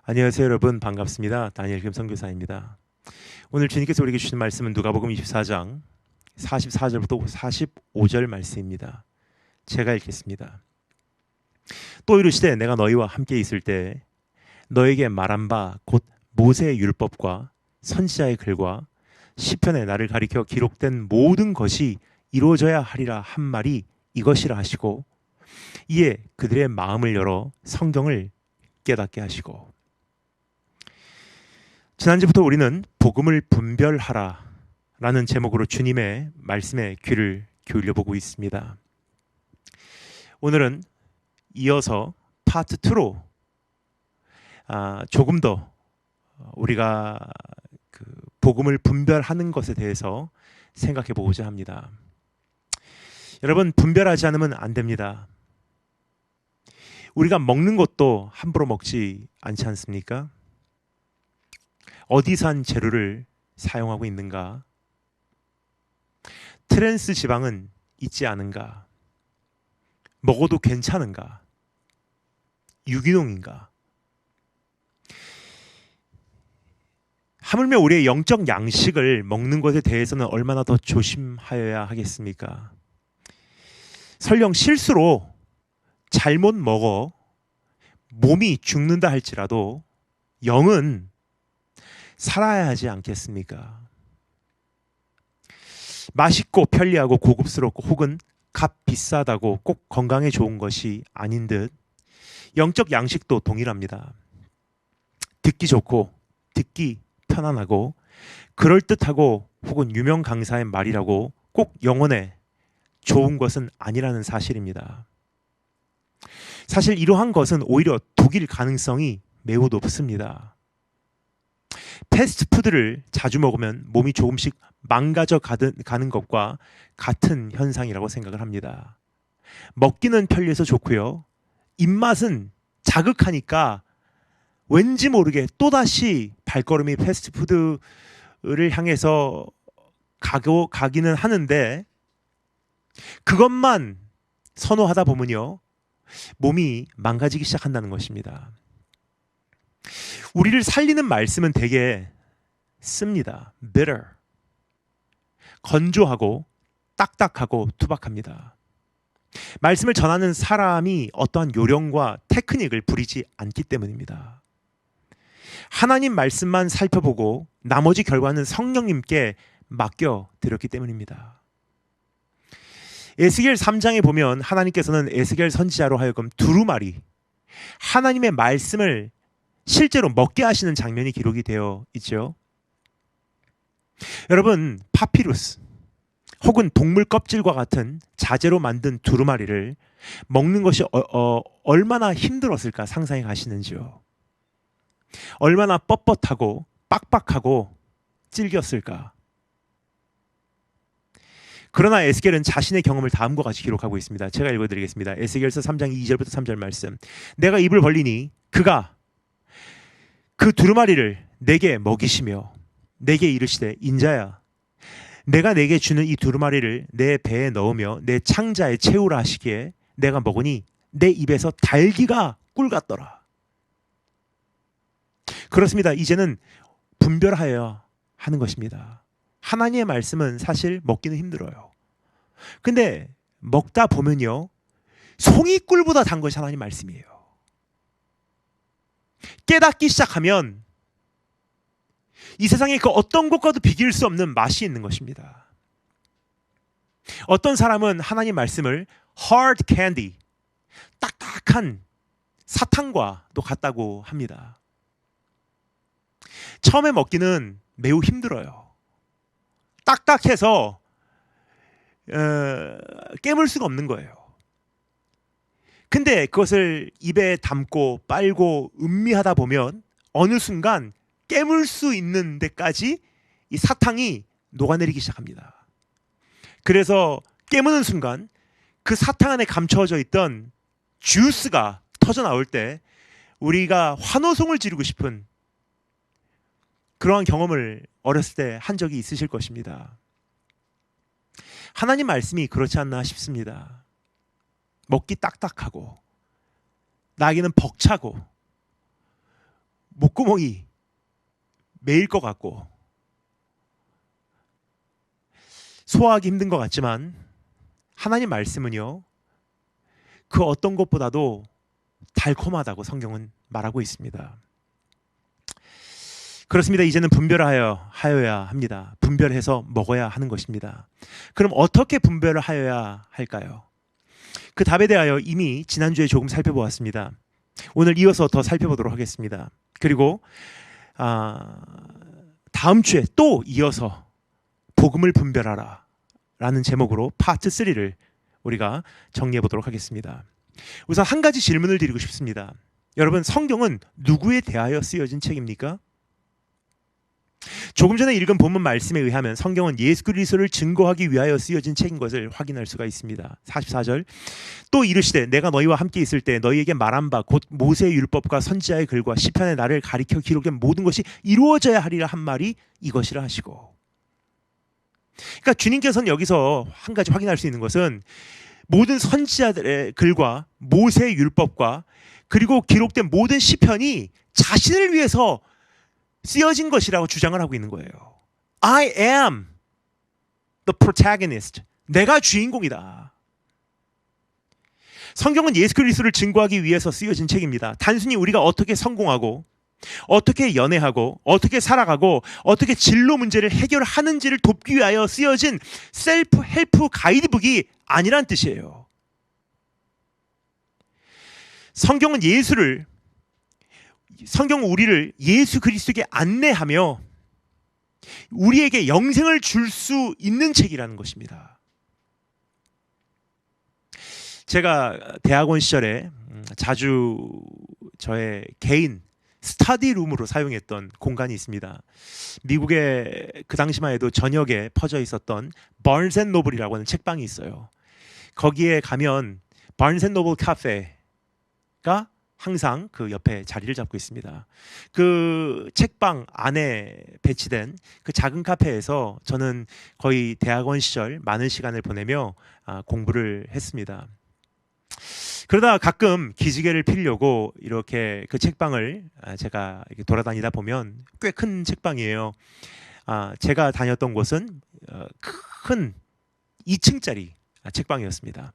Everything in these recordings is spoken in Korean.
안녕하세요 여러분, 반갑습니다. 다니엘 김 선교사입니다. 오늘 주님께서 우리에게 주신 말씀은 누가복음 24장 44절부터 45절 말씀입니다. 제가 읽겠습니다. 또 이르시되 내가 너희와 함께 있을 때 너에게 말한 바 곧 모세의 율법과 선지자의 글과 시편에 나를 가리켜 기록된 모든 것이 이루어져야 하리라 한 말이 이것이라 하시고, 이에 그들의 마음을 열어 성경을 깨닫게 하시고. 지난주부터 우리는 복음을 분별하라 라는 제목으로 주님의 말씀에 귀를 기울여 보고 있습니다. 오늘은 이어서 파트 2로 조금 더 우리가 복음을 분별하는 것에 대해서 생각해 보고자 합니다. 여러분, 분별하지 않으면 안 됩니다. 우리가 먹는 것도 함부로 먹지 않지 않습니까? 어디 산 재료를 사용하고 있는가? 트랜스 지방은 있지 않은가? 먹어도 괜찮은가? 유기농인가? 하물며 우리의 영적 양식을 먹는 것에 대해서는 얼마나 더 조심하여야 하겠습니까? 설령 실수로 잘못 먹어 몸이 죽는다 할지라도 영은 살아야 하지 않겠습니까? 맛있고 편리하고 고급스럽고 혹은 값 비싸다고 꼭 건강에 좋은 것이 아닌 듯 영적 양식도 동일합니다. 듣기 좋고 듣기 편안하고 그럴듯하고 혹은 유명 강사의 말이라고 꼭 영혼에 좋은 것은 아니라는 사실입니다. 사실 이러한 것은 오히려 독일 가능성이 매우 높습니다. 패스트푸드를 자주 먹으면 몸이 조금씩 망가져 가는 것과 같은 현상이라고 생각을 합니다. 먹기는 편리해서 좋고요. 입맛은 자극하니까 왠지 모르게 또다시 발걸음이 패스트푸드를 향해서 가기는 하는데, 그것만 선호하다 보면요, 몸이 망가지기 시작한다는 것입니다. 우리를 살리는 말씀은 되게 씁니다. bitter. 건조하고 딱딱하고 투박합니다. 말씀을 전하는 사람이 어떠한 요령과 테크닉을 부리지 않기 때문입니다. 하나님 말씀만 살펴보고 나머지 결과는 성령님께 맡겨드렸기 때문입니다. 에스겔 3장에 보면 하나님께서는 에스겔 선지자로 하여금 두루마리, 하나님의 말씀을 실제로 먹게 하시는 장면이 기록이 되어 있죠. 여러분, 파피루스 혹은 동물 껍질과 같은 자재로 만든 두루마리를 먹는 것이 얼마나 힘들었을까 상상해 가시는지요. 얼마나 뻣뻣하고 빡빡하고 질겼을까. 그러나 에스겔은 자신의 경험을 다음과 같이 기록하고 있습니다. 제가 읽어드리겠습니다. 에스겔서 3장 2절부터 3절 말씀. 내가 입을 벌리니 그가 그 두루마리를 내게 먹이시며 내게 이르시되, 인자야, 내가 내게 주는 이 두루마리를 내 배에 넣으며 내 창자에 채우라 하시기에 내가 먹으니 내 입에서 달기가 꿀 같더라. 그렇습니다. 이제는 분별하여야 하는 것입니다. 하나님의 말씀은 사실 먹기는 힘들어요. 근데 먹다 보면요, 송이꿀보다 단 것이 하나님 말씀이에요. 깨닫기 시작하면 이 세상에 그 어떤 것과도 비길 수 없는 맛이 있는 것입니다. 어떤 사람은 하나님 말씀을 hard candy, 딱딱한 사탕과도 같다고 합니다. 처음에 먹기는 매우 힘들어요. 딱딱해서 깨물 수가 없는 거예요. 근데 그것을 입에 담고 빨고 음미하다 보면 어느 순간 깨물 수 있는 데까지 이 사탕이 녹아내리기 시작합니다. 그래서 깨무는 순간 그 사탕 안에 감춰져 있던 주스가 터져 나올 때 우리가 환호성을 지르고 싶은 그러한 경험을 어렸을 때 한 적이 있으실 것입니다. 하나님 말씀이 그렇지 않나 싶습니다. 먹기 딱딱하고 나에게는 벅차고 목구멍이 메일 것 같고 소화하기 힘든 것 같지만 하나님 말씀은요, 그 어떤 것보다도 달콤하다고 성경은 말하고 있습니다. 그렇습니다. 이제는 하여야 합니다. 분별해서 먹어야 하는 것입니다. 그럼 어떻게 분별을 하여야 할까요? 그 답에 대하여 이미 지난주에 조금 살펴보았습니다. 오늘 이어서 더 살펴보도록 하겠습니다. 그리고 다음 주에 또 이어서 복음을 분별하라 라는 제목으로 파트 3를 우리가 정리해 보도록 하겠습니다. 우선 한 가지 질문을 드리고 싶습니다. 여러분, 성경은 누구에 대하여 쓰여진 책입니까? 조금 전에 읽은 본문 말씀에 의하면 성경은 예수 그리스도를 증거하기 위하여 쓰여진 책인 것을 확인할 수가 있습니다. 44절, 또 이르시되 내가 너희와 함께 있을 때 너희에게 말한 바 곧 모세의 율법과 선지자의 글과 시편의 나를 가리켜 기록된 모든 것이 이루어져야 하리라 한 말이 이것이라 하시고. 그러니까 주님께서는 여기서 한 가지 확인할 수 있는 것은 모든 선지자들의 글과 모세의 율법과 그리고 기록된 모든 시편이 자신을 위해서 쓰여진 것이라고 주장을 하고 있는 거예요. I am the protagonist. 내가 주인공이다. 성경은 예수 그리스도를 증거하기 위해서 쓰여진 책입니다. 단순히 우리가 어떻게 성공하고 어떻게 연애하고 어떻게 살아가고 어떻게 진로 문제를 해결하는지를 돕기 위하여 쓰여진 셀프 헬프 가이드북이 아니란 뜻이에요. 성경은 우리를 예수 그리스도에게 안내하며 우리에게 영생을 줄 수 있는 책이라는 것입니다. 제가 대학원 시절에 자주 저의 개인 스터디룸으로 사용했던 공간이 있습니다. 미국에 그 당시만 해도 전역에 퍼져 있었던 바른스 앤 노블이라고 하는 책방이 있어요. 거기에 가면 바른스 앤 노블 카페가 항상 그 옆에 자리를 잡고 있습니다. 그 책방 안에 배치된 그 작은 카페에서 저는 거의 대학원 시절 많은 시간을 보내며 공부를 했습니다. 그러다 가끔 기지개를 피려고 이렇게 그 책방을 제가 이렇게 돌아다니다 보면 꽤 큰 책방이에요. 제가 다녔던 곳은 큰 2층짜리 책방이었습니다.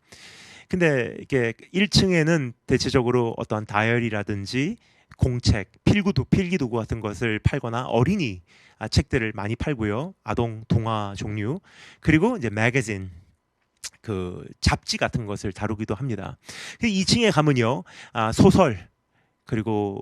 근데 이게 1층에는 대체적으로 어떤 다이어리라든지 공책, 필기도구 같은 것을 팔거나 어린이 책들을 많이 팔고요. 아동 동화 종류, 그리고 이제 매거진, 그 잡지 같은 것을 다루기도 합니다. 2층에 가면요, 소설, 그리고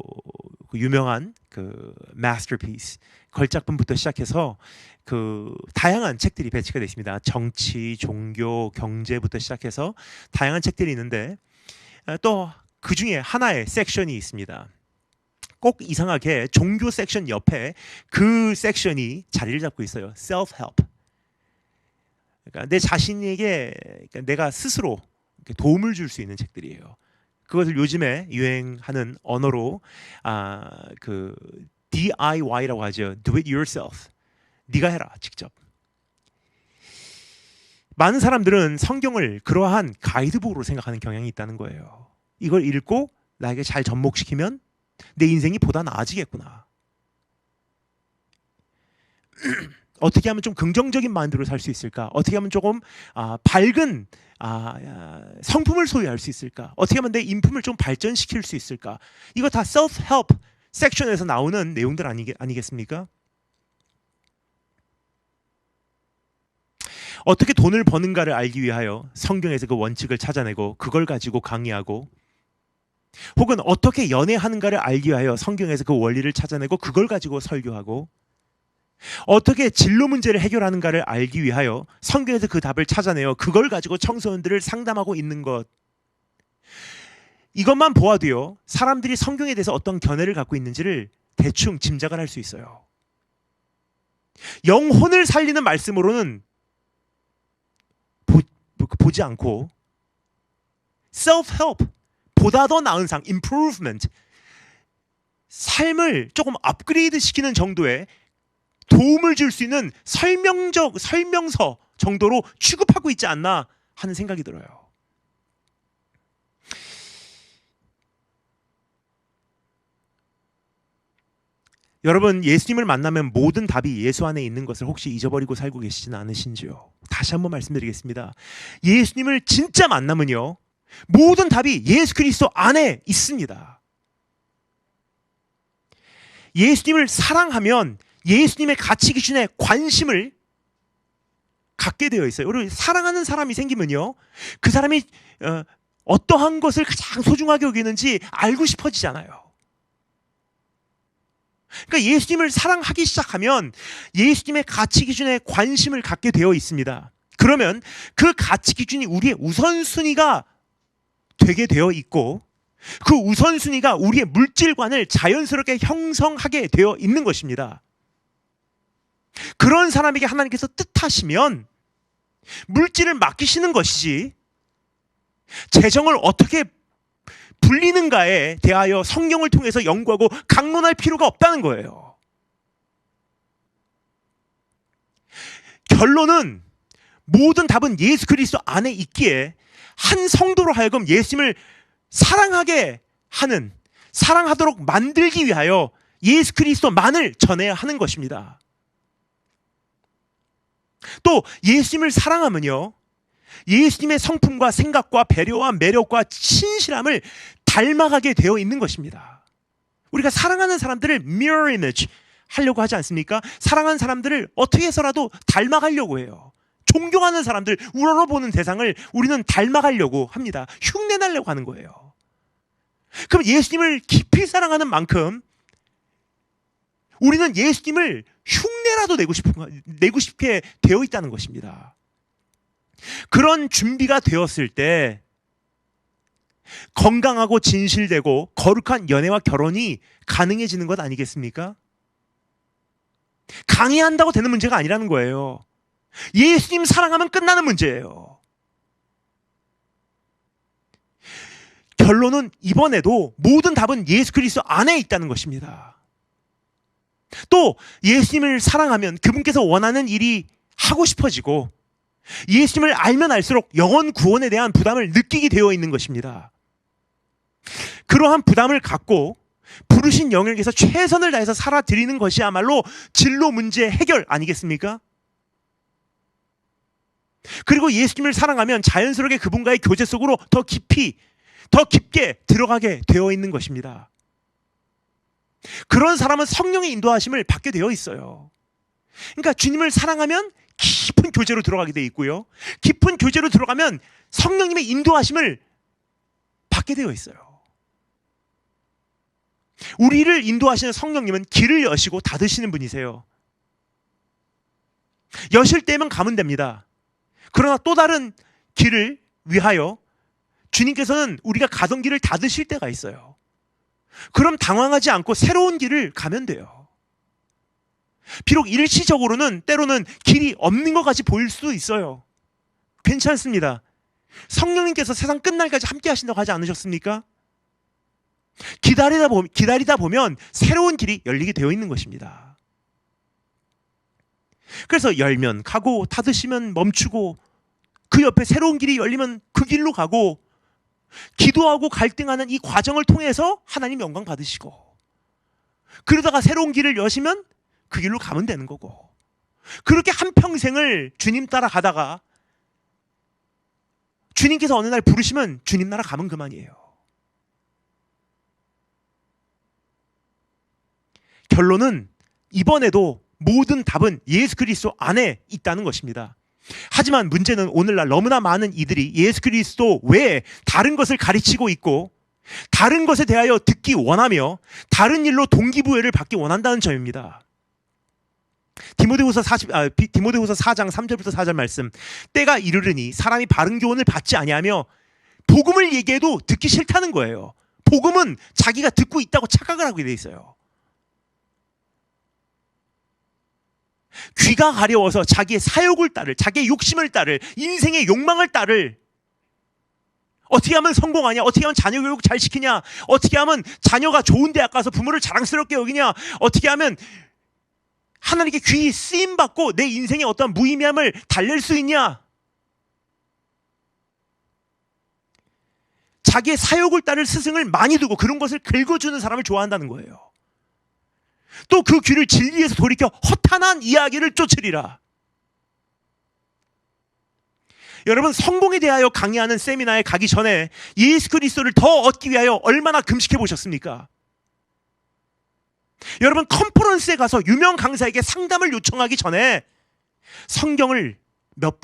그 유명한 그 마스터피스 걸작품부터 시작해서 그 다양한 책들이 배치가 되어 있습니다. 정치, 종교, 경제부터 시작해서 다양한 책들이 있는데 또 그 중에 하나의 섹션이 있습니다. 꼭 이상하게 종교 섹션 옆에 그 섹션이 자리를 잡고 있어요. self-help. 그러니까 내 자신에게 내가 스스로 도움을 줄 수 있는 책들이에요. 그것을 요즘에 유행하는 언어로 그 DIY라고 하죠. Do it yourself. 네가 해라, 직접. 많은 사람들은 성경을 그러한 가이드북으로 생각하는 경향이 있다는 거예요. 이걸 읽고 나에게 잘 접목시키면 내 인생이 보다 나아지겠구나. 어떻게 하면 좀 긍정적인 마인드로 살 수 있을까? 어떻게 하면 조금 밝은 성품을 소유할 수 있을까? 어떻게 하면 내 인품을 좀 발전시킬 수 있을까? 이거 다 self-help 섹션에서 나오는 내용들 아니겠습니까? 어떻게 돈을 버는가를 알기 위하여 성경에서 그 원칙을 찾아내고 그걸 가지고 강의하고, 혹은 어떻게 연애하는가를 알기 위하여 성경에서 그 원리를 찾아내고 그걸 가지고 설교하고, 어떻게 진로 문제를 해결하는가를 알기 위하여 성경에서 그 답을 찾아내어 그걸 가지고 청소년들을 상담하고 있는 것, 이것만 보아도요, 사람들이 성경에 대해서 어떤 견해를 갖고 있는지를 대충 짐작을 할 수 있어요. 영혼을 살리는 말씀으로는 보지 않고 self-help, 보다 더 나은 improvement, 삶을 조금 업그레이드 시키는 정도의 도움을 줄 수 있는 설명서 정도로 취급하고 있지 않나 하는 생각이 들어요. 여러분, 예수님을 만나면 모든 답이 예수 안에 있는 것을 혹시 잊어버리고 살고 계시지는 않으신지요? 다시 한번 말씀드리겠습니다. 예수님을 진짜 만나면요, 모든 답이 예수 그리스도 안에 있습니다. 예수님을 사랑하면 예수님의 가치 기준에 관심을 갖게 되어 있어요. 우리 사랑하는 사람이 생기면요, 그 사람이 어떠한 것을 가장 소중하게 여기는지 알고 싶어지잖아요. 그러니까 예수님을 사랑하기 시작하면 예수님의 가치 기준에 관심을 갖게 되어 있습니다. 그러면 그 가치 기준이 우리의 우선순위가 되게 되어 있고, 그 우선순위가 우리의 물질관을 자연스럽게 형성하게 되어 있는 것입니다. 그런 사람에게 하나님께서 뜻하시면 물질을 맡기시는 것이지, 재정을 어떻게 불리는가에 대하여 성경을 통해서 연구하고 강론할 필요가 없다는 거예요. 결론은 모든 답은 예수 그리스도 안에 있기에 한 성도로 하여금 예수님을 사랑하게 하는, 사랑하도록 만들기 위하여 예수 그리스도만을 전해야 하는 것입니다. 또 예수님을 사랑하면요, 예수님의 성품과 생각과 배려와 매력과 신실함을 닮아가게 되어 있는 것입니다. 우리가 사랑하는 사람들을 mirror image 하려고 하지 않습니까? 사랑하는 사람들을 어떻게 해서라도 닮아가려고 해요. 존경하는 사람들, 우러러보는 대상을 우리는 닮아가려고 합니다. 흉내내려고 하는 거예요. 그럼 예수님을 깊이 사랑하는 만큼 우리는 예수님을 흉내라도 내고 싶게 되어 있다는 것입니다. 그런 준비가 되었을 때 건강하고 진실되고 거룩한 연애와 결혼이 가능해지는 것 아니겠습니까? 강의한다고 되는 문제가 아니라는 거예요. 예수님 사랑하면 끝나는 문제예요. 결론은 이번에도 모든 답은 예수 그리스도 안에 있다는 것입니다. 또 예수님을 사랑하면 그분께서 원하는 일이 하고 싶어지고, 예수님을 알면 알수록 영혼 구원에 대한 부담을 느끼게 되어 있는 것입니다. 그러한 부담을 갖고 부르신 영역에서 최선을 다해서 살아드리는 것이야말로 진로 문제 해결 아니겠습니까? 그리고 예수님을 사랑하면 자연스럽게 그분과의 교제 속으로 더 깊게 들어가게 되어 있는 것입니다. 그런 사람은 성령의 인도하심을 받게 되어 있어요. 그러니까 주님을 사랑하면 깊은 교제로 들어가게 되어 있고요, 깊은 교제로 들어가면 성령님의 인도하심을 받게 되어 있어요. 우리를 인도하시는 성령님은 길을 여시고 닫으시는 분이세요. 여실 때면 가면 됩니다. 그러나 또 다른 길을 위하여 주님께서는 우리가 가던 길을 닫으실 때가 있어요. 그럼 당황하지 않고 새로운 길을 가면 돼요. 비록 일시적으로는 때로는 길이 없는 것 같이 보일 수도 있어요. 괜찮습니다. 성령님께서 세상 끝날까지 함께 하신다고 하지 않으셨습니까? 기다리다 보면 새로운 길이 열리게 되어 있는 것입니다. 그래서 열면 가고 닫으시면 멈추고, 그 옆에 새로운 길이 열리면 그 길로 가고, 기도하고 갈등하는 이 과정을 통해서 하나님 영광 받으시고, 그러다가 새로운 길을 여시면 그 길로 가면 되는 거고, 그렇게 한평생을 주님 따라 가다가 주님께서 어느 날 부르시면 주님 나라 가면 그만이에요. 결론은 이번에도 모든 답은 예수 그리스도 안에 있다는 것입니다. 하지만 문제는 오늘날 너무나 많은 이들이 예수 그리스도 외에 다른 것을 가르치고 있고, 다른 것에 대하여 듣기 원하며 다른 일로 동기부여를 받기 원한다는 점입니다. 디모데후서 4장 3절부터 4절 말씀, 때가 이르르니 사람이 바른 교훈을 받지 아니하며 복음을 얘기해도 듣기 싫다는 거예요. 복음은 자기가 듣고 있다고 착각을 하게 돼 있어요. 귀가 가려워서 자기의 사욕을 따를, 자기의 욕심을 따를, 인생의 욕망을 따를, 어떻게 하면 성공하냐, 어떻게 하면 자녀 교육 잘 시키냐, 어떻게 하면 자녀가 좋은 대학 가서 부모를 자랑스럽게 여기냐, 어떻게 하면 하나님께 귀히 쓰임받고 내 인생의 어떤 무의미함을 달랠 수 있냐, 자기의 사욕을 따를 스승을 많이 두고 그런 것을 긁어주는 사람을 좋아한다는 거예요. 또 그 귀를 진리에서 돌이켜 허탄한 이야기를 쫓으리라. 여러분, 성공에 대하여 강의하는 세미나에 가기 전에 예수 그리스도를 더 얻기 위하여 얼마나 금식해 보셨습니까? 여러분, 컨퍼런스에 가서 유명 강사에게 상담을 요청하기 전에 성경을 몇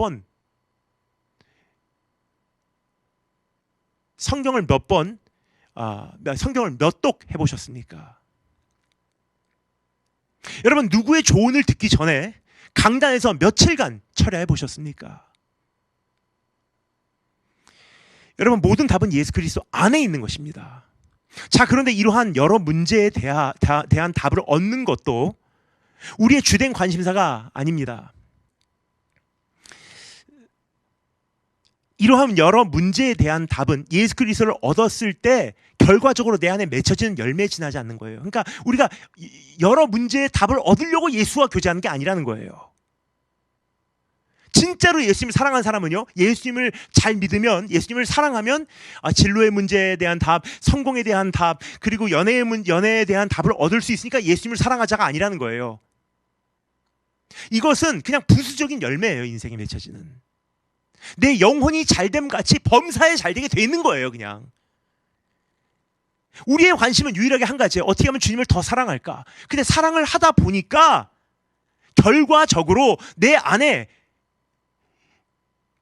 독 해보셨습니까? 여러분, 누구의 조언을 듣기 전에 강단에서 며칠간 철야해 보셨습니까? 여러분, 모든 답은 예수 그리스도 안에 있는 것입니다. 자, 그런데 이러한 여러 문제에 대한 답을 얻는 것도 우리의 주된 관심사가 아닙니다. 이러한 여러 문제에 대한 답은 예수 그리스도를 얻었을 때 결과적으로 내 안에 맺혀지는 열매에 지나지 않는 거예요. 그러니까 우리가 여러 문제의 답을 얻으려고 예수와 교제하는 게 아니라는 거예요. 진짜로 예수님을 사랑하는 사람은요, 예수님을 잘 믿으면, 예수님을 사랑하면 진로의 문제에 대한 답, 성공에 대한 답, 그리고 연애에 대한 답을 얻을 수 있으니까 예수님을 사랑하자가 아니라는 거예요. 이것은 그냥 부수적인 열매예요. 인생에 맺혀지는 내 영혼이 잘됨 같이 범사에 잘되게 돼 있는 거예요. 그냥 우리의 관심은 유일하게 한 가지예요. 어떻게 하면 주님을 더 사랑할까? 근데 사랑을 하다 보니까 결과적으로 내 안에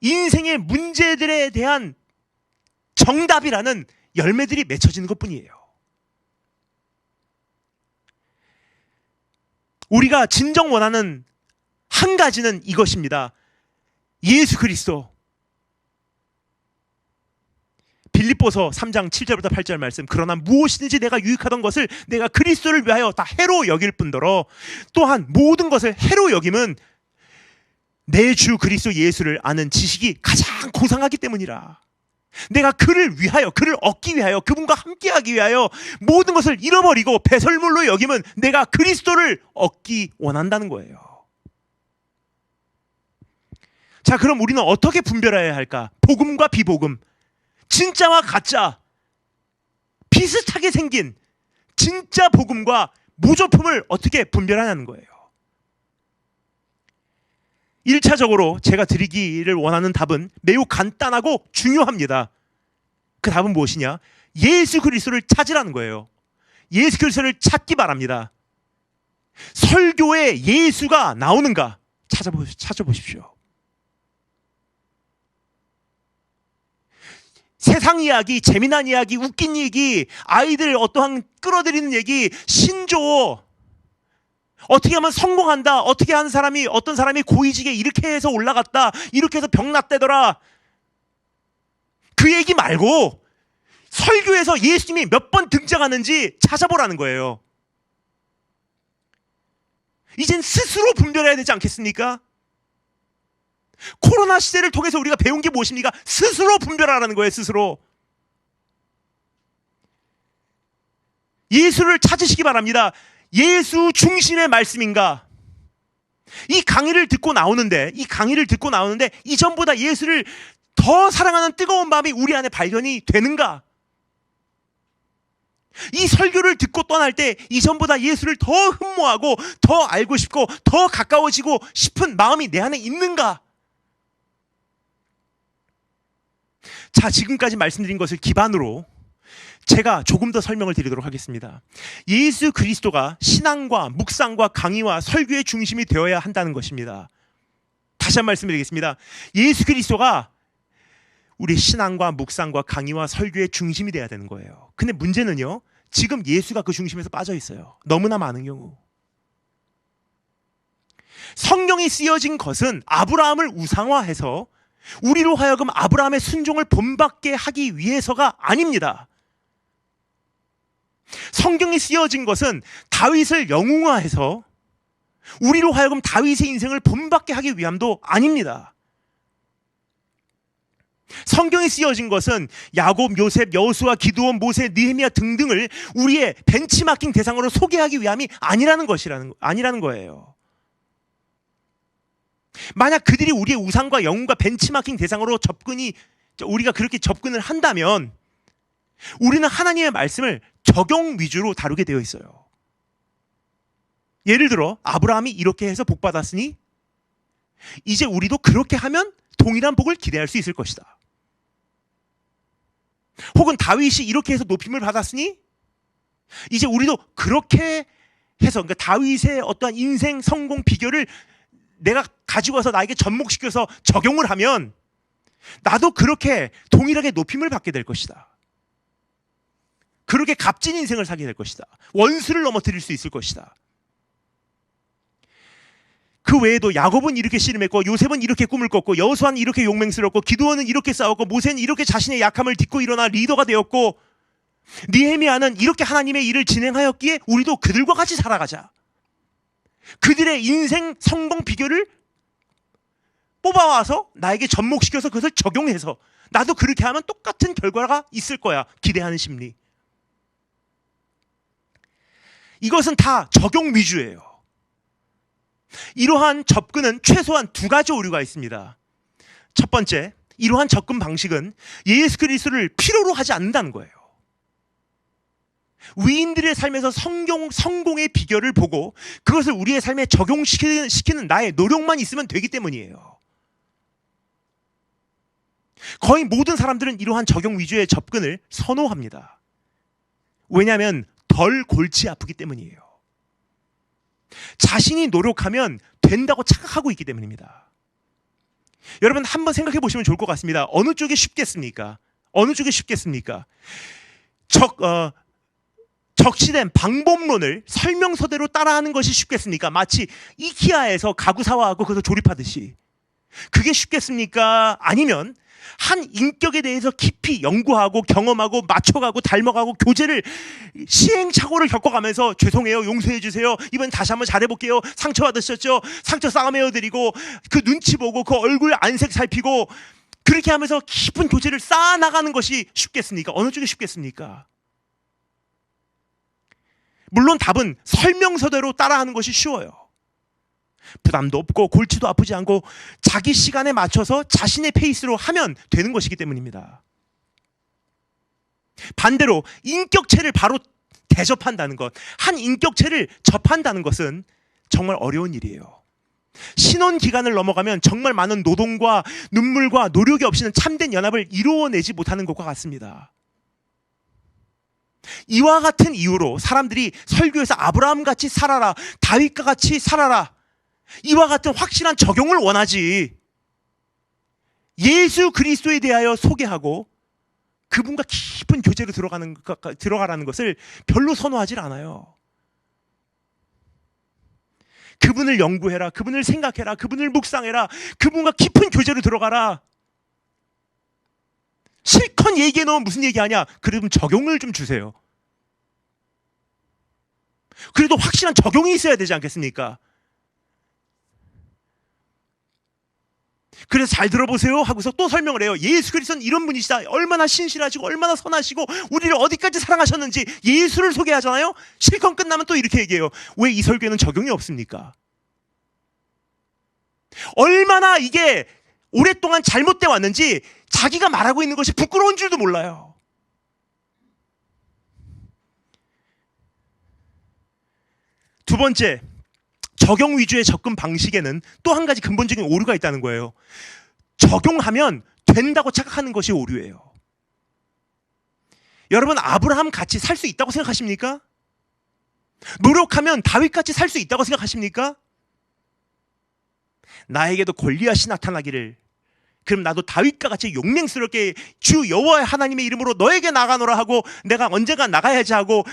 인생의 문제들에 대한 정답이라는 열매들이 맺혀지는 것뿐이에요. 우리가 진정 원하는 한 가지는 이것입니다. 예수 그리스도. 빌립보서 3장 7절부터 8절 말씀. 그러나 무엇이든지 내가 유익하던 것을 내가 그리스도를 위하여 다 해로 여길 뿐더러 또한 모든 것을 해로 여김은 내 주 그리스도 예수를 아는 지식이 가장 고상하기 때문이라. 내가 그를 위하여, 그를 얻기 위하여, 그분과 함께하기 위하여 모든 것을 잃어버리고 배설물로 여김은 내가 그리스도를 얻기 원한다는 거예요. 자, 그럼 우리는 어떻게 분별해야 할까? 복음과 비복음, 진짜와 가짜, 비슷하게 생긴 진짜 복음과 모조품을 어떻게 분별하냐는 거예요. 1차적으로 제가 드리기를 원하는 답은 매우 간단하고 중요합니다. 그 답은 무엇이냐? 예수 그리스도를 찾으라는 거예요. 예수 그리스도를 찾기 바랍니다. 설교에 예수가 나오는가 찾아보십시오. 세상 이야기, 재미난 이야기, 웃긴 얘기, 아이들 어떠한 끌어들이는 얘기, 신조어, 어떻게 하면 성공한다, 어떻게 하는 사람이, 어떤 사람이 고위직에 이렇게 해서 올라갔다, 이렇게 해서 병났대더라, 그 얘기 말고 설교에서 예수님이 몇 번 등장하는지 찾아보라는 거예요. 이젠 스스로 분별해야 되지 않겠습니까? 코로나 시대를 통해서 우리가 배운 게 무엇입니까? 스스로 분별하라는 거예요. 스스로. 예수를 찾으시기 바랍니다. 예수 중심의 말씀인가? 이 강의를 듣고 나오는데 이전보다 예수를 더 사랑하는 뜨거운 마음이 우리 안에 발견이 되는가? 이 설교를 듣고 떠날 때 이전보다 예수를 더 흠모하고 더 알고 싶고 더 가까워지고 싶은 마음이 내 안에 있는가? 자, 지금까지 말씀드린 것을 기반으로 제가 조금 더 설명을 드리도록 하겠습니다. 예수 그리스도가 신앙과 묵상과 강의와 설교의 중심이 되어야 한다는 것입니다. 다시 한 번 말씀드리겠습니다. 예수 그리스도가 우리 신앙과 묵상과 강의와 설교의 중심이 되어야 되는 거예요. 근데 문제는요, 지금 예수가 그 중심에서 빠져 있어요. 너무나 많은 경우. 성경이 쓰여진 것은 아브라함을 우상화해서 우리로 하여금 아브라함의 순종을 본받게 하기 위해서가 아닙니다. 성경이 쓰여진 것은 다윗을 영웅화해서 우리로 하여금 다윗의 인생을 본받게 하기 위함도 아닙니다. 성경이 쓰여진 것은 야곱, 요셉, 여호수아, 기드온, 모세, 느헤미야 등등을 우리의 벤치마킹 대상으로 소개하기 위함이 아니라는 거예요. 만약 그들이 우리의 우상과 영웅과 벤치마킹 대상으로 우리가 그렇게 접근을 한다면 우리는 하나님의 말씀을 적용 위주로 다루게 되어 있어요. 예를 들어 아브라함이 이렇게 해서 복 받았으니 이제 우리도 그렇게 하면 동일한 복을 기대할 수 있을 것이다. 혹은 다윗이 이렇게 해서 높임을 받았으니 이제 우리도 그렇게 해서, 그러니까 다윗의 어떠한 인생 성공 비결을 내가 가지고 와서 나에게 접목시켜서 적용을 하면 나도 그렇게 동일하게 높임을 받게 될 것이다. 그렇게 값진 인생을 살게 될 것이다. 원수를 넘어뜨릴 수 있을 것이다. 그 외에도 야곱은 이렇게 씨름했고, 요셉은 이렇게 꿈을 꿨고, 여호수아는 이렇게 용맹스럽고, 기드온은 이렇게 싸웠고, 모세는 이렇게 자신의 약함을 딛고 일어나 리더가 되었고, 느헤미야는 이렇게 하나님의 일을 진행하였기에 우리도 그들과 같이 살아가자. 그들의 인생 성공 비결을 뽑아와서 나에게 접목시켜서 그것을 적용해서 나도 그렇게 하면 똑같은 결과가 있을 거야. 기대하는 심리. 이것은 다 적용 위주예요. 이러한 접근은 최소한 두 가지 오류가 있습니다. 첫 번째, 이러한 접근 방식은 예수 그리스도를 필요로 하지 않는다는 거예요. 위인들의 삶에서 성공의 비결을 보고 그것을 우리의 삶에 적용시키는 나의 노력만 있으면 되기 때문이에요. 거의 모든 사람들은 이러한 적용 위주의 접근을 선호합니다. 왜냐하면 덜 골치 아프기 때문이에요. 자신이 노력하면 된다고 착각하고 있기 때문입니다. 여러분 한번 생각해 보시면 좋을 것 같습니다. 어느 쪽이 쉽겠습니까? 어느 쪽이 쉽겠습니까? 적시된 방법론을 설명서대로 따라하는 것이 쉽겠습니까? 마치 이케아에서 가구 사와하고 그것을 조립하듯이. 그게 쉽겠습니까? 아니면 한 인격에 대해서 깊이 연구하고 경험하고 맞춰가고 닮아가고 교제를 시행착오를 겪어가면서 죄송해요, 용서해 주세요, 이번 다시 한번 잘해볼게요, 상처 받으셨죠? 상처 싸매어드리고 그 눈치 보고 그 얼굴 안색 살피고 그렇게 하면서 깊은 교제를 쌓아나가는 것이 쉽겠습니까? 어느 쪽이 쉽겠습니까? 물론 답은 설명서대로 따라하는 것이 쉬워요. 부담도 없고 골치도 아프지 않고 자기 시간에 맞춰서 자신의 페이스로 하면 되는 것이기 때문입니다. 반대로 인격체를 바로 대접한다는 것, 한 인격체를 접한다는 것은 정말 어려운 일이에요. 신혼 기간을 넘어가면 정말 많은 노동과 눈물과 노력이 없이는 참된 연합을 이루어내지 못하는 것과 같습니다. 이와 같은 이유로 사람들이 설교에서 아브라함같이 살아라, 다윗과 같이 살아라, 이와 같은 확실한 적용을 원하지 예수 그리스도에 대하여 소개하고 그분과 깊은 교제로 들어가라는 것을 별로 선호하지 않아요. 그분을 연구해라, 그분을 생각해라, 그분을 묵상해라, 그분과 깊은 교제로 들어가라. 실컷 얘기해 놓으면 무슨 얘기하냐? 그러면 적용을 좀 주세요. 그래도 확실한 적용이 있어야 되지 않겠습니까? 그래서 잘 들어보세요 하고서 또 설명을 해요. 예수 그리스도는 이런 분이시다. 얼마나 신실하시고 얼마나 선하시고 우리를 어디까지 사랑하셨는지 예수를 소개하잖아요. 실컷 끝나면 또 이렇게 얘기해요. 왜 이 설교에는 적용이 없습니까? 얼마나 이게 오랫동안 잘못돼 왔는지 자기가 말하고 있는 것이 부끄러운 줄도 몰라요. 두 번째, 적용 위주의 접근 방식에는 또 한 가지 근본적인 오류가 있다는 거예요. 적용하면 된다고 착각하는 것이 오류예요. 여러분, 아브라함 같이 살 수 있다고 생각하십니까? 노력하면 다윗 같이 살 수 있다고 생각하십니까? 나에게도 골리앗이 나타나기를, 그럼 나도 다윗과 같이 용맹스럽게 주 여호와 하나님의 이름으로 너에게 나가노라 하고 내가 언젠가 나가야지 하고,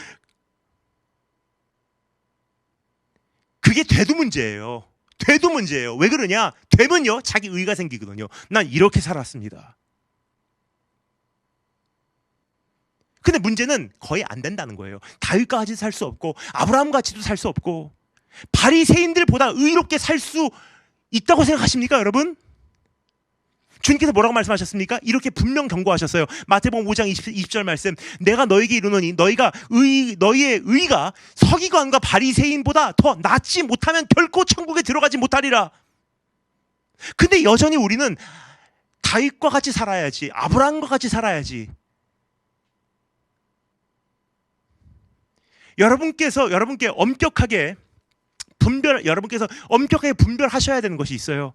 그게 돼도 문제예요. 돼도 문제예요. 왜 그러냐? 되면요, 자기 의의가 생기거든요. 난 이렇게 살았습니다. 근데 문제는 거의 안 된다는 거예요. 다윗과 같이 살 수 없고 아브라함 같이도 살 수 없고 바리새인들보다 의롭게 살 수 있다고 생각하십니까, 여러분? 주님께서 뭐라고 말씀하셨습니까? 이렇게 분명 경고하셨어요. 마태복음 5장 20절 말씀. 내가 너에게 이르노니 너희의 의가 서기관과 바리새인보다 더 낫지 못하면 결코 천국에 들어가지 못하리라. 근데 여전히 우리는 다윗과 같이 살아야지, 아브라함과 같이 살아야지. 여러분께 엄격하게 여러분께서 엄격하게 분별하셔야 되는 것이 있어요.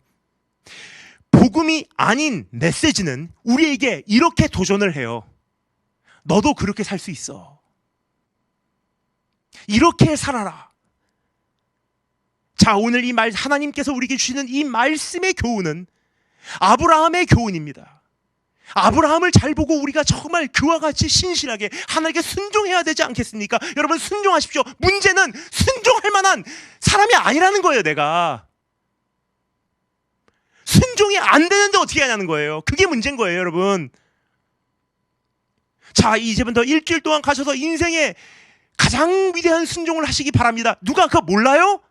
복음이 아닌 메시지는 우리에게 이렇게 도전을 해요. 너도 그렇게 살 수 있어. 이렇게 살아라. 자, 오늘 하나님께서 우리에게 주시는 이 말씀의 교훈은 아브라함의 교훈입니다. 아브라함을 잘 보고 우리가 정말 그와 같이 신실하게 하나님께 순종해야 되지 않겠습니까? 여러분, 순종하십시오. 문제는 순종할 만한 사람이 아니라는 거예요. 내가 순종이 안 되는데 어떻게 하냐는 거예요. 그게 문제인 거예요, 여러분. 자, 이제부터 일주일 동안 가셔서 인생의 가장 위대한 순종을 하시기 바랍니다. 누가 그거 몰라요?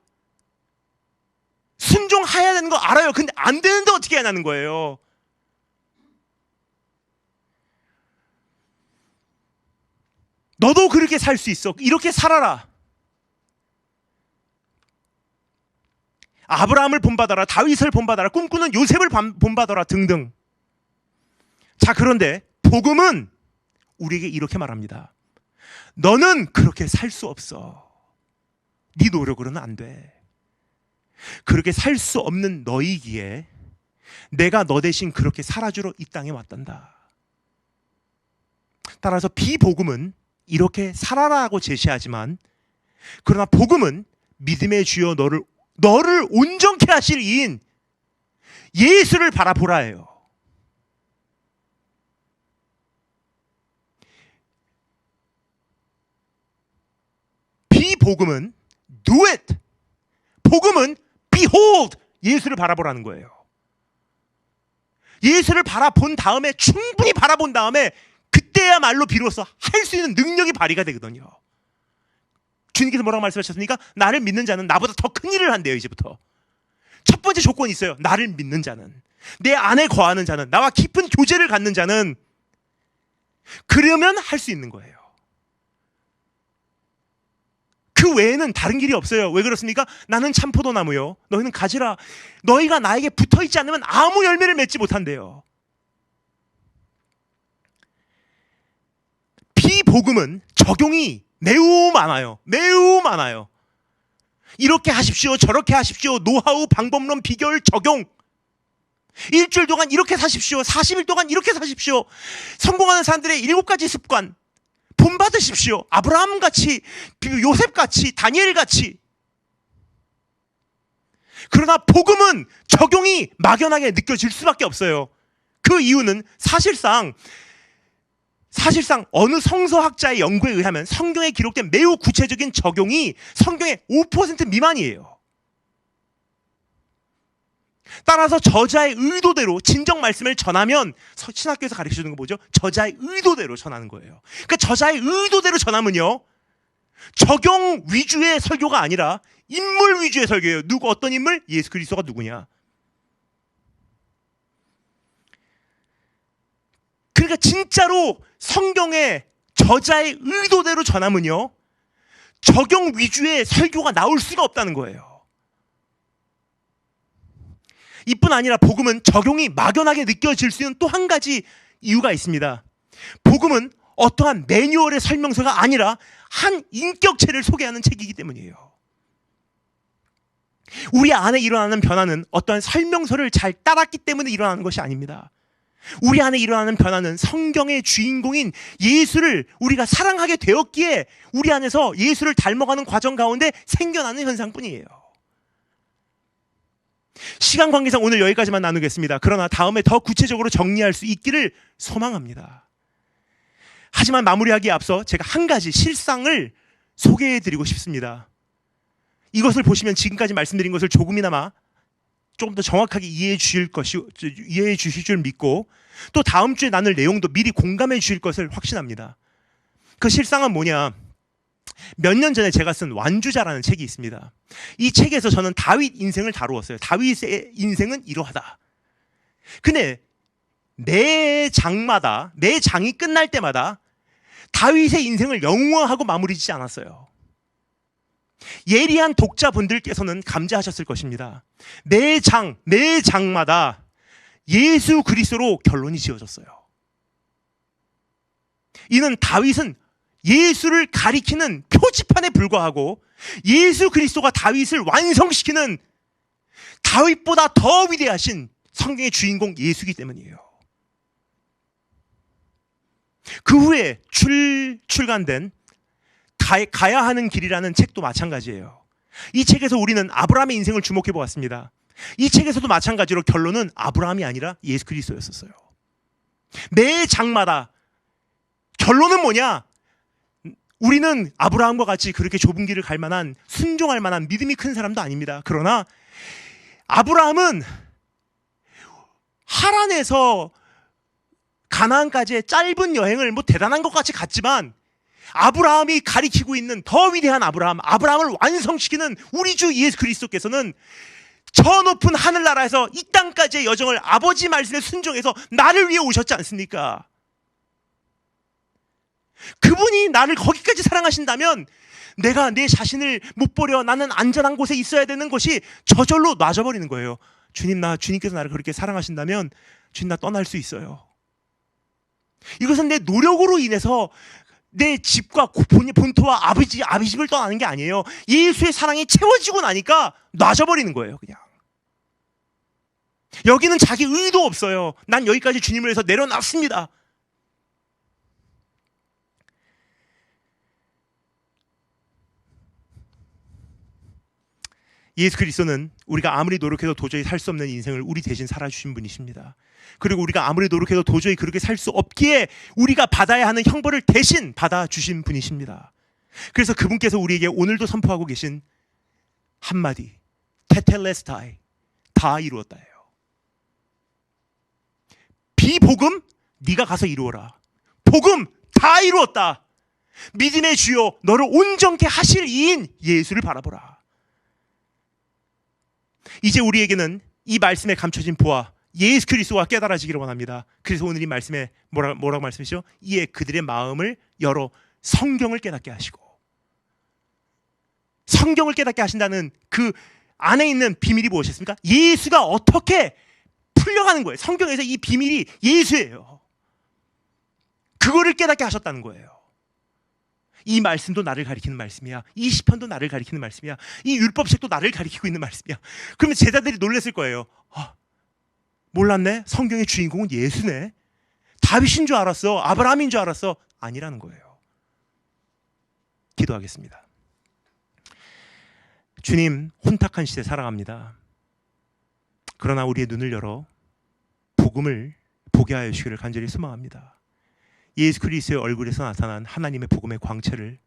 순종해야 되는 거 알아요. 근데 안 되는데 어떻게 하냐는 거예요. 너도 그렇게 살 수 있어. 이렇게 살아라. 아브라함을 본받아라. 다윗을 본받아라. 꿈꾸는 요셉을 본받아라. 등등. 자, 그런데 복음은 우리에게 이렇게 말합니다. 너는 그렇게 살 수 없어. 네 노력으로는 안 돼. 그렇게 살 수 없는 너이기에 내가 너 대신 그렇게 살아주러 이 땅에 왔단다. 따라서 비복음은 이렇게 살아라고 제시하지만, 그러나 복음은 믿음의 주여 너를 온전케 하실 이인 예수를 바라보라예요. 비복음은 do it. 복음은 behold. 예수를 바라보라는 거예요. 예수를 바라본 다음에, 충분히 바라본 다음에 그때야말로 비로소 할 수 있는 능력이 발휘가 되거든요. 주님께서 뭐라고 말씀하셨습니까? 나를 믿는 자는 나보다 더 큰 일을 한대요. 이제부터 첫 번째 조건이 있어요. 나를 믿는 자는, 내 안에 거하는 자는, 나와 깊은 교제를 갖는 자는, 그러면 할 수 있는 거예요. 그 외에는 다른 길이 없어요. 왜 그렇습니까? 나는 참포도나무요, 너희는 가지라. 너희가 나에게 붙어있지 않으면 아무 열매를 맺지 못한대요. 비복음은 적용이 매우 많아요. 매우 많아요. 이렇게 하십시오, 저렇게 하십시오, 노하우, 방법론, 비결, 적용. 일주일 동안 이렇게 사십시오, 40일 동안 이렇게 사십시오. 성공하는 사람들의 7가지 습관 본받으십시오. 아브라함같이, 요셉같이, 다니엘같이. 그러나 복음은 적용이 막연하게 느껴질 수밖에 없어요. 그 이유는 사실상 어느 성서학자의 연구에 의하면 성경에 기록된 매우 구체적인 적용이 성경의 5% 미만이에요. 따라서 저자의 의도대로 진정 말씀을 전하면, 신학교에서 가르쳐주는 거 뭐죠? 저자의 의도대로 전하는 거예요. 그러니까 저자의 의도대로 전하면요, 적용 위주의 설교가 아니라 인물 위주의 설교예요. 어떤 인물? 예수 그리스도가 누구냐. 그러니까 진짜로 성경의 저자의 의도대로 전하면요, 적용 위주의 설교가 나올 수가 없다는 거예요. 이뿐 아니라 복음은 적용이 막연하게 느껴질 수 있는 또 한 가지 이유가 있습니다. 복음은 어떠한 매뉴얼의 설명서가 아니라 한 인격체를 소개하는 책이기 때문이에요. 우리 안에 일어나는 변화는 어떠한 설명서를 잘 따랐기 때문에 일어나는 것이 아닙니다. 우리 안에 일어나는 변화는 성경의 주인공인 예수를 우리가 사랑하게 되었기에 우리 안에서 예수를 닮아가는 과정 가운데 생겨나는 현상뿐이에요. 시간 관계상 오늘 여기까지만 나누겠습니다. 그러나 다음에 더 구체적으로 정리할 수 있기를 소망합니다. 하지만 마무리하기에 앞서 제가 한 가지 실상을 소개해드리고 싶습니다. 이것을 보시면 지금까지 말씀드린 것을 조금이나마 조금 더 정확하게 이해해 주실 줄 믿고, 또 다음 주에 나눌 내용도 미리 공감해 주실 것을 확신합니다. 그 실상은 뭐냐? 몇 년 전에 제가 쓴 완주자라는 책이 있습니다. 이 책에서 저는 다윗 인생을 다루었어요. 다윗의 인생은 이러하다. 근데 내 장이 끝날 때마다 다윗의 인생을 영화하고 마무리 짓지 않았어요. 예리한 독자분들께서는 감지하셨을 것입니다. 매 장마다 예수 그리스도로 결론이 지어졌어요. 이는 다윗은 예수를 가리키는 표지판에 불과하고 예수 그리스도가 다윗을 완성시키는 다윗보다 더 위대하신 성경의 주인공 예수이기 때문이에요. 그 후에 출간된 가야 하는 길이라는 책도 마찬가지예요. 이 책에서 우리는 아브라함의 인생을 주목해 보았습니다. 이 책에서도 마찬가지로 결론은 아브라함이 아니라 예수 그리스도였었어요. 매 장마다 결론은 뭐냐? 우리는 아브라함과 같이 그렇게 좁은 길을 갈 만한, 순종할 만한 믿음이 큰 사람도 아닙니다. 그러나 아브라함은 하란에서 가나안까지의 짧은 여행을 뭐 대단한 것 같이 갔지만, 아브라함이 가리키고 있는 더 위대한 아브라함을 완성시키는 우리 주 예수 그리스도께서는 저 높은 하늘나라에서 이 땅까지의 여정을 아버지 말씀에 순종해서 나를 위해 오셨지 않습니까? 그분이 나를 거기까지 사랑하신다면 내가 내 자신을 못 버려 나는 안전한 곳에 있어야 되는 것이 저절로 놔져버리는 거예요. 주님께서 나를 그렇게 사랑하신다면 주님, 나 떠날 수 있어요. 이것은 내 노력으로 인해서 내 집과 본토와 아버지 집을 떠나는 게 아니에요. 예수의 사랑이 채워지고 나니까 놔져버리는 거예요. 그냥 여기는 자기 의도 없어요. 난 여기까지 주님을 위해서 내려놨습니다. 예수 그리스도는 우리가 아무리 노력해도 도저히 살 수 없는 인생을 우리 대신 살아주신 분이십니다. 그리고 우리가 아무리 노력해도 도저히 그렇게 살 수 없기에 우리가 받아야 하는 형벌을 대신 받아주신 분이십니다. 그래서 그분께서 우리에게 오늘도 선포하고 계신 한마디, 테텔레스타이, 다 이루었다예요. 비복음, 네가 가서 이루어라. 복음, 다 이루었다. 믿음의 주여, 너를 온전케 하실 이인 예수를 바라보라. 이제 우리에게는 이 말씀에 감춰진 보아 예수 그리스도가 깨달아지기를 원합니다. 그래서 오늘 이 말씀에 뭐라고 말씀이시죠? 이에 그들의 마음을 열어 성경을 깨닫게 하시고, 성경을 깨닫게 하신다는 그 안에 있는 비밀이 무엇이었습니까? 예수가 어떻게 풀려가는 거예요. 성경에서 이 비밀이 예수예요. 그거를 깨닫게 하셨다는 거예요. 이 말씀도 나를 가리키는 말씀이야. 이 시편도 나를 가리키는 말씀이야. 이 율법책도 나를 가리키고 있는 말씀이야. 그러면 제자들이 놀랐을 거예요. 몰랐네? 성경의 주인공은 예수네? 다윗인 줄 알았어. 아브라함인 줄 알았어. 아니라는 거예요. 기도하겠습니다. 주님, 혼탁한 시대 사랑합니다. 그러나 우리의 눈을 열어 복음을 보게 하여 주시기를 간절히 소망합니다. 예수 그리스도의 얼굴에서 나타난 하나님의 복음의 광채를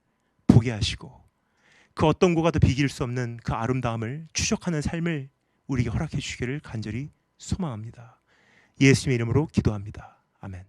보게 하시고 그 어떤 것과도 비길 수 없는 그 아름다움을 추적하는 삶을 우리에게 허락해 주시기를 간절히 소망합니다. 예수님의 이름으로 기도합니다. 아멘.